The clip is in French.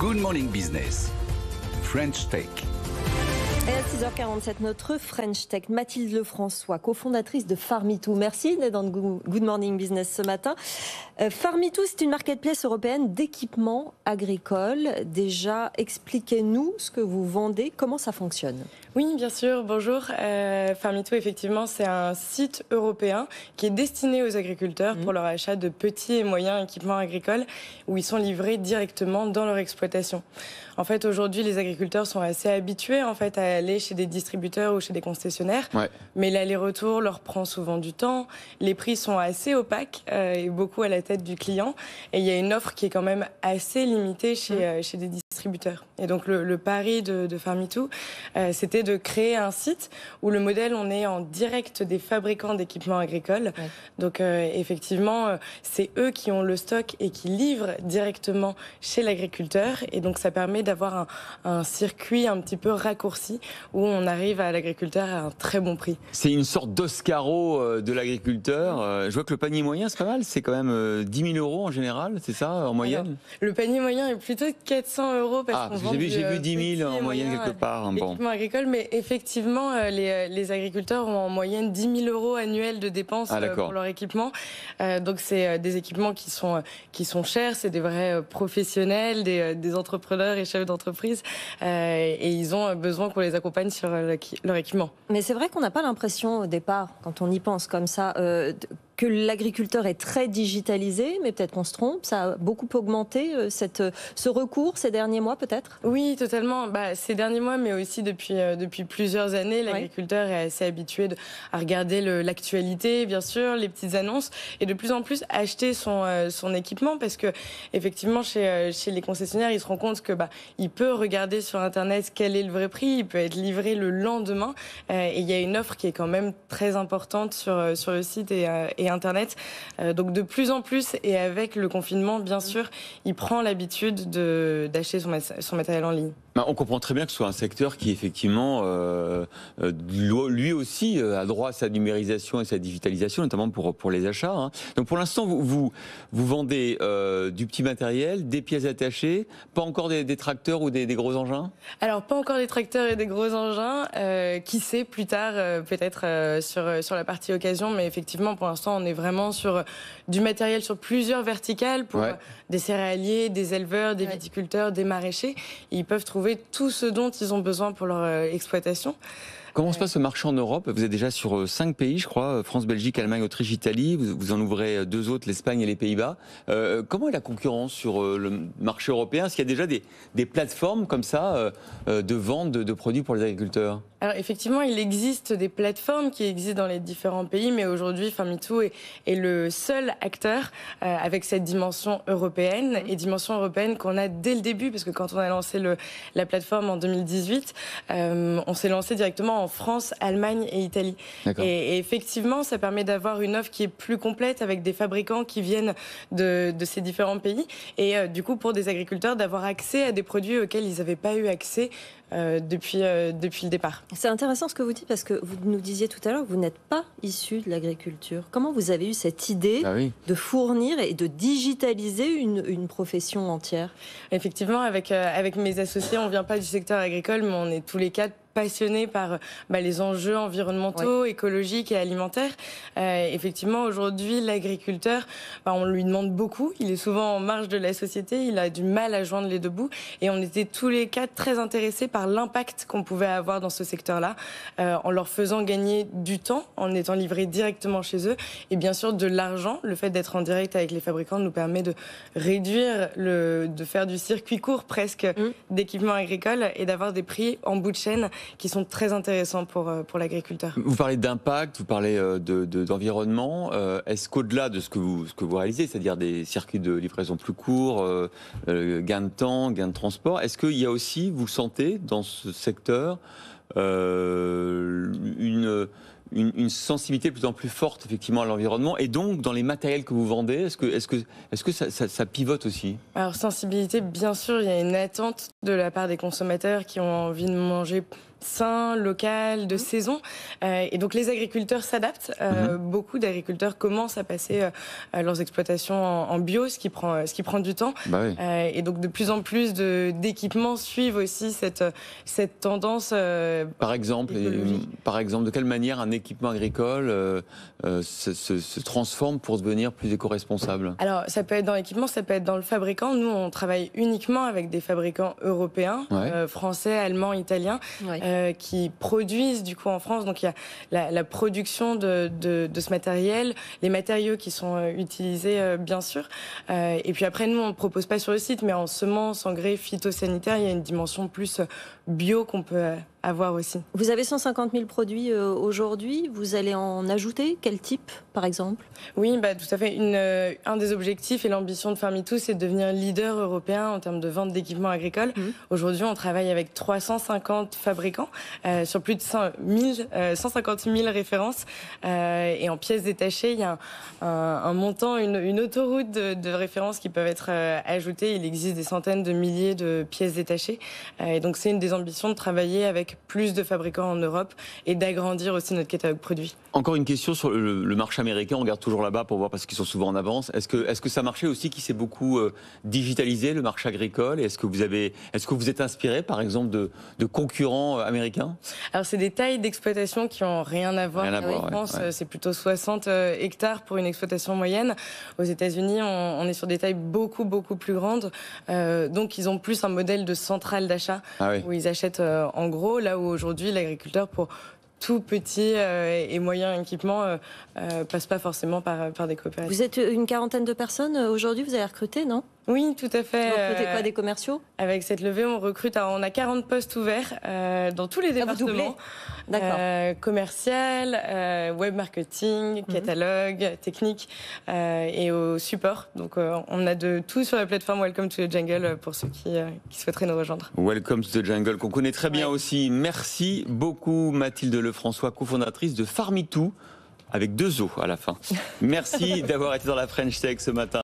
Good Morning Business, French Tech. Et à 6h47, notre French Tech, Mathilde Lefrançois, cofondatrice de Farmitou. Merci d'être dans Good Morning Business ce matin. Farmitou, c'est une marketplace européenne d'équipements agricoles. Déjà, expliquez-nous ce que vous vendez, comment ça fonctionne. Oui, bien sûr. Bonjour. Farmitou, effectivement, c'est un site européen qui est destiné aux agriculteurs pour leur achat de petits et moyens équipements agricoles où ils sont livrés directement dans leur exploitation. En fait, aujourd'hui, les agriculteurs sont assez habitués en fait, à aller chez des distributeurs ou chez des concessionnaires. Ouais. Mais l'aller-retour leur prend souvent du temps. Les prix sont assez opaques et beaucoup à la tête du client. Et il y a une offre qui est quand même assez limitée chez des distributeurs. Et donc, le pari de Farmitou, c'était de créer un site où le modèle, on est en direct des fabricants d'équipements agricoles. Ouais. Donc, effectivement, c'est eux qui ont le stock et qui livrent directement chez l'agriculteur. Et donc, ça permet d'avoir un circuit un petit peu raccourci où on arrive à l'agriculteur à un très bon prix. C'est une sorte d'Oscaro de l'agriculteur. Je vois que le panier moyen, c'est pas mal. C'est quand même 10 000 euros en général, c'est ça, en moyenne? Alors, le panier moyen est plutôt de 400 euros parce qu'on vend j'ai vu 10 000 en moyenne quelque part. Équipements agricoles, mais effectivement, les agriculteurs ont en moyenne 10 000 euros annuels de dépenses pour leur équipement. Donc, c'est des équipements qui sont chers. C'est des vrais professionnels, des entrepreneurs et chefs d'entreprise et ils ont besoin qu'on les accompagne sur leur équipement. Mais c'est vrai qu'on n'a pas l'impression au départ, quand on y pense comme ça, que l'agriculteur est très digitalisé, mais peut-être qu'on se trompe. Ça a beaucoup augmenté ce recours ces derniers mois peut-être? Oui, totalement. Ces derniers mois, mais aussi depuis plusieurs années, l'agriculteur est assez habitué à regarder l'actualité, bien sûr, les petites annonces, et de plus en plus acheter son équipement parce que effectivement chez les concessionnaires, il se rend compte que il peut regarder sur Internet quel est le vrai prix, il peut être livré le lendemain, et il y a une offre qui est quand même très importante sur le site et Internet. Donc de plus en plus, et avec le confinement, bien sûr, il prend l'habitude d'acheter son matériel en ligne. On comprend très bien que ce soit un secteur qui, effectivement, lui aussi a droit à sa numérisation et sa digitalisation, notamment pour les achats. Hein. Donc pour l'instant, vous vendez du petit matériel, des pièces attachées, pas encore des tracteurs ou des gros engins? Alors, pas encore des tracteurs et des gros engins. Qui sait, plus tard, peut-être sur la partie occasion, mais effectivement, pour l'instant, on est vraiment sur du matériel sur plusieurs verticales pour des céréaliers, des éleveurs, des viticulteurs, des maraîchers. Ils peuvent trouver tout ce dont ils ont besoin pour leur exploitation. Comment se passe le marché en Europe? Vous êtes déjà sur 5 pays, je crois, France, Belgique, Allemagne, Autriche, Italie. Vous en ouvrez 2 autres, l'Espagne et les Pays-Bas. Comment est la concurrence sur le marché européen? Est-ce qu'il y a déjà des plateformes comme ça de vente de produits pour les agriculteurs? Alors effectivement, il existe des plateformes qui existent dans les différents pays, mais aujourd'hui, Farmitou est le seul acteur avec cette dimension européenne, et dimension européenne qu'on a dès le début, parce que quand on a lancé la plateforme en 2018, on s'est lancé directement en France, Allemagne et Italie. Et effectivement, ça permet d'avoir une offre qui est plus complète avec des fabricants qui viennent de ces différents pays, et du coup pour des agriculteurs d'avoir accès à des produits auxquels ils n'avaient pas eu accès depuis le départ. C'est intéressant ce que vous dites parce que vous nous disiez tout à l'heure que vous n'êtes pas issu de l'agriculture. Comment vous avez eu cette idée de fournir et de digitaliser une profession entière? Effectivement, avec mes associés, on ne vient pas du secteur agricole, mais on est tous les quatre passionnés par les enjeux environnementaux, écologiques et alimentaires. Effectivement, aujourd'hui, l'agriculteur, on lui demande beaucoup. Il est souvent en marge de la société. Il a du mal à joindre les deux bouts. Et on était tous les quatre très intéressés par l'impact qu'on pouvait avoir dans ce secteur-là, en leur faisant gagner du temps, en étant livrés directement chez eux. Et bien sûr, de l'argent. Le fait d'être en direct avec les fabricants nous permet de réduire, de faire du circuit court presque d'équipements agricoles et d'avoir des prix en bout de chaîne qui sont très intéressants pour l'agriculteur. Vous parlez d'impact, vous parlez d'environnement. Est-ce qu'au-delà de ce que vous réalisez, c'est-à-dire des circuits de livraison plus courts, gain de temps, gain de transport, est-ce qu'il y a aussi, vous sentez, dans ce secteur, une sensibilité de plus en plus forte effectivement à l'environnement, et donc dans les matériels que vous vendez, est-ce que ça pivote aussi? Alors sensibilité, bien sûr, il y a une attente de la part des consommateurs qui ont envie de manger sain, local, de saison. Et donc les agriculteurs s'adaptent. Beaucoup d'agriculteurs commencent à passer leurs exploitations en bio, ce qui prend du temps. Et donc de plus en plus d'équipements suivent aussi cette tendance. Par exemple, de quelle manière un équipement agricole se transforme pour devenir plus éco-responsable? Alors, ça peut être dans l'équipement, ça peut être dans le fabricant. Nous, on travaille uniquement avec des fabricants européens, français, allemands, italiens, qui produisent du coup en France. Donc, il y a la production de ce matériel, les matériaux qui sont utilisés, bien sûr. Et puis après, nous, on ne propose pas sur le site, mais en semences, engrais, phytosanitaires, il y a une dimension plus bio qu'on peut avoir aussi. Vous avez 150 000 produits aujourd'hui. Vous allez en ajouter? Quel type, par exemple? Oui, tout à fait. Un des objectifs et l'ambition de Farm-Me-Too, c'est de devenir leader européen en termes de vente d'équipements agricoles. Aujourd'hui, on travaille avec 350 fabricants sur plus de 150 000 références. Et en pièces détachées, il y a un montant, une autoroute de références qui peuvent être ajoutées. Il existe des centaines de milliers de pièces détachées. Et donc, c'est une des ambitions de travailler avec plus de fabricants en Europe et d'agrandir aussi notre catalogue produit. Encore une question sur le marché américain. On regarde toujours là-bas pour voir parce qu'ils sont souvent en avance. Est-ce que ça marché aussi qui s'est beaucoup digitalisé, le marché agricole? Et est-ce que vous êtes inspiré, par exemple, de concurrents américains? Alors, c'est des tailles d'exploitation qui n'ont rien à voir. En France, c'est plutôt 60 hectares pour une exploitation moyenne. Aux États-Unis, on est sur des tailles beaucoup plus grandes. Donc, ils ont plus un modèle de centrale d'achat où ils achètent en gros, là où aujourd'hui, l'agriculteur, pour tout petit et moyen équipement, passe pas forcément par des coopératives. Vous êtes une quarantaine de personnes aujourd'hui, vous avez recruté, non? Oui, tout à fait. Vous recrutez quoi, des commerciaux? Avec cette levée, on recrute. Alors, on a 40 postes ouverts dans tous les départements. D'accord. Commercial, web marketing, catalogue, technique et au support. Donc, on a de tout sur la plateforme Welcome to the Jungle pour ceux qui souhaiteraient nous rejoindre. Welcome to the Jungle, qu'on connaît très bien aussi. Merci beaucoup, Mathilde Lefrançois, cofondatrice de Farm-Me-Too, avec 2 O à la fin. Merci d'avoir été dans la French Tech ce matin.